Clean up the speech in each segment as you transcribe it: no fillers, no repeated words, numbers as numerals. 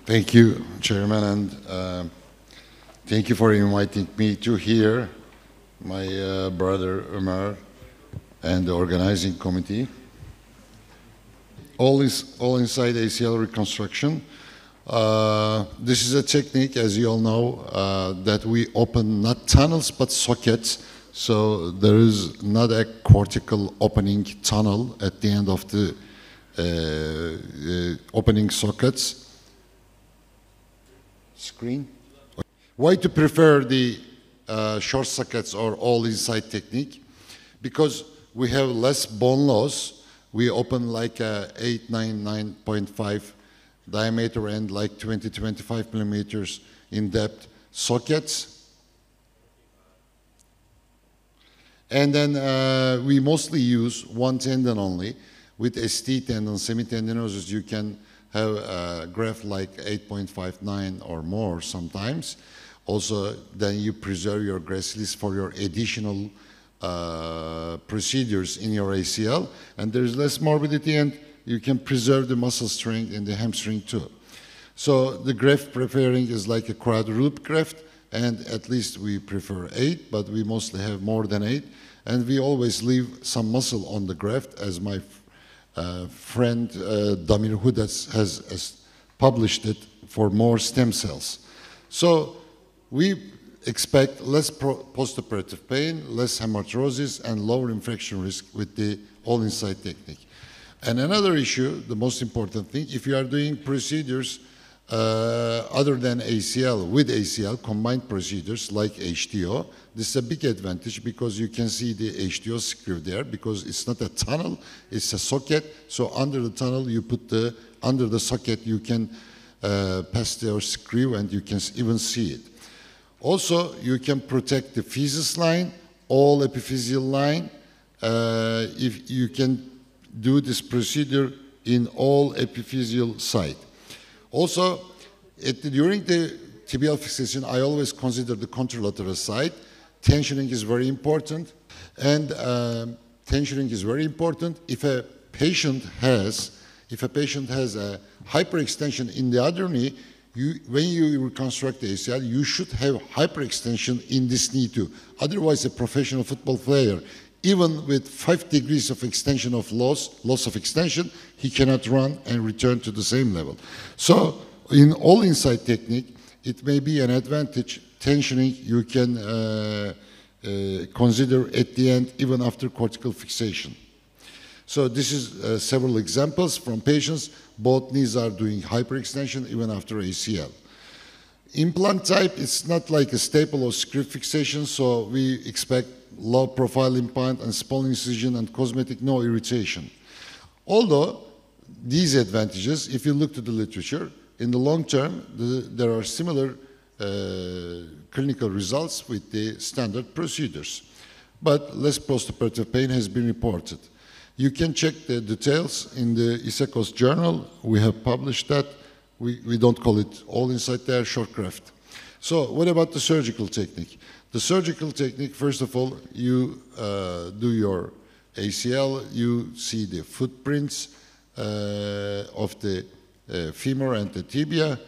Thank you, Chairman, and thank you for inviting me to here, my brother Ömer, and the organizing committee. All inside ACL reconstruction. This is a technique, as you all know, that we open not tunnels but sockets. So there is not a cortical opening tunnel at the end of the opening sockets. Screen. Why to prefer the short sockets or all inside technique? Because we have less bone loss. We open like a 9.5 diameter and like 20-25 millimeters in depth sockets. And then we mostly use one tendon only. With ST tendon, semitendinosus, you can have a graft like 8.59 or more sometimes. Also, then you preserve your gracilis for your additional procedures in your ACL, and there's less morbidity, and you can preserve the muscle strength in the hamstring too. So the graft preparing is like a quadruped graft, and at least we prefer 8, but we mostly have more than 8, and we always leave some muscle on the graft, as my friend Damir Hudas has published it for more stem cells. So we expect less postoperative pain, less hemarthrosis, and lower infection risk with the all-inside technique. And another issue, the most important thing, if you are doing procedures other than ACL, with ACL, combined procedures like HTO, this is a big advantage because you can see the HTO screw there because it's not a tunnel, it's a socket. So under the tunnel, you put under the socket, you can pass your screw and you can even see it. Also, you can protect the physis line, all epiphyseal line, if you can do this procedure in all epiphyseal site. Also, during the tibial fixation, I always consider the contralateral side. Tensioning is very important, and tensioning is very important. If a patient has a hyperextension in the other knee, when you reconstruct the ACL, you should have hyperextension in this knee too. Otherwise, a professional football player, even with 5 degrees of extension of loss of extension, he cannot run and return to the same level. So in all inside technique, it may be an advantage. Tensioning you can consider at the end, even after cortical fixation. So this is several examples from patients. Both knees are doing hyperextension even after ACL. Implant type, it's not like a staple or screw fixation, so we expect low profile implant and small incision and cosmetic, no irritation. Although these advantages, if you look to the literature, in the long term, there are similar clinical results with the standard procedures. But less postoperative pain has been reported. You can check the details in the ISACOS journal. We have published that. We don't call it all inside there, short graft. So what about the surgical technique? The surgical technique, first of all, you do your ACL, you see the footprints of the femur and the tibia.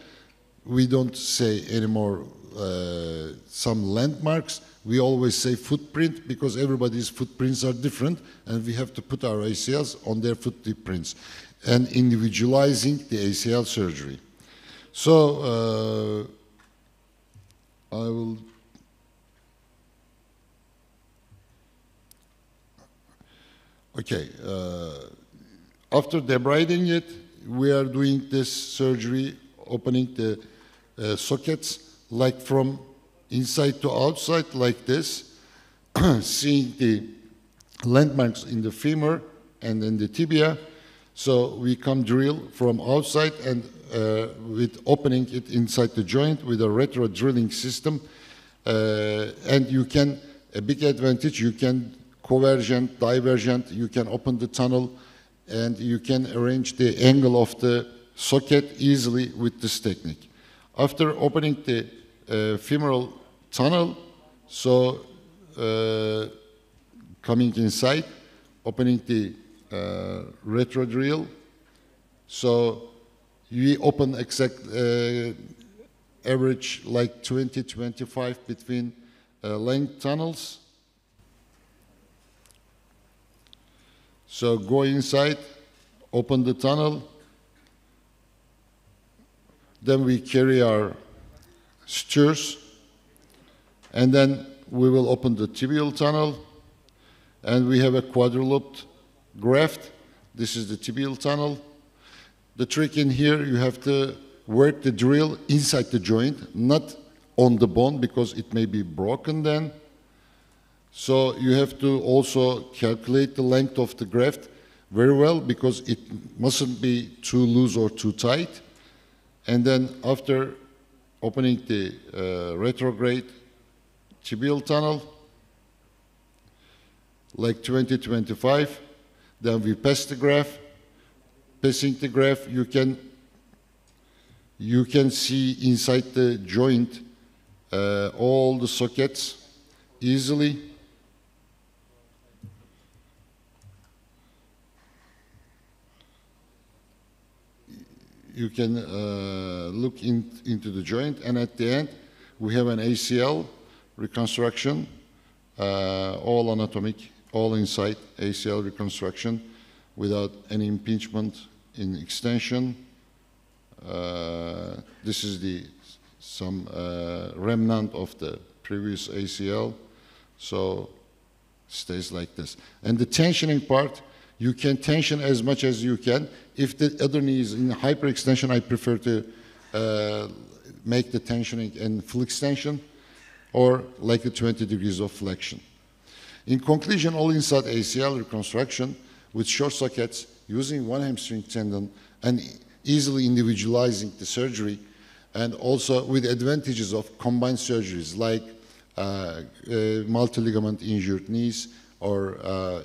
We don't say anymore some landmarks. We always say footprint because everybody's footprints are different and we have to put our ACLs on their footprints and individualizing the ACL surgery. So I will... Okay, after debriding it, we are doing this surgery, opening the sockets like from inside to outside like this, seeing the landmarks in the femur and in the tibia. So we come drill from outside and with opening it inside the joint with a retro drilling system. And you can, a big advantage, you can convergent, divergent, you can open the tunnel and you can arrange the angle of the socket easily with this technique. After opening the femoral tunnel, so coming inside, opening the retro drill, so we open exact average like 20-25 between length tunnels. So go inside, open the tunnel, then we carry our sutures, and then we will open the tibial tunnel, and we have a quadruped graft. This is the tibial tunnel. The trick in here, you have to work the drill inside the joint, not on the bone, because it may be broken then. So you have to also calculate the length of the graft very well, because it mustn't be too loose or too tight. And then after opening the retrograde tibial tunnel, like 20-25, then we pass the graft. Passing the graft, you can see inside the joint all the sockets easily. You can look into the joint, and at the end, we have an ACL reconstruction, all anatomic, all inside ACL reconstruction, without any impingement in extension. This is some remnant of the previous ACL, so stays like this. And the tensioning part, you can tension as much as you can. If the other knee is in hyperextension, I prefer to make the tensioning in full extension, or like a 20 degrees of flexion. In conclusion, all inside ACL reconstruction with short sockets, using one hamstring tendon, and easily individualizing the surgery, and also with advantages of combined surgeries like multi-ligament injured knees, or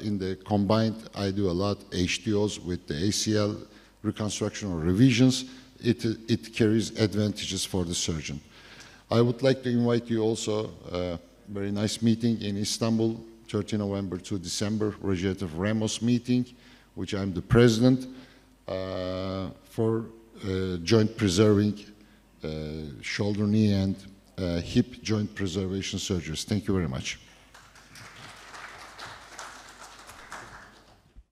in the combined, I do a lot HDOs with the ACL reconstruction or revisions. It carries advantages for the surgeon. I would like to invite you also a very nice meeting in Istanbul, 30 November to December, Regenerative Ramos meeting, which I'm the president, for joint preserving, shoulder, knee, and hip joint preservation surgeries. Thank you very much.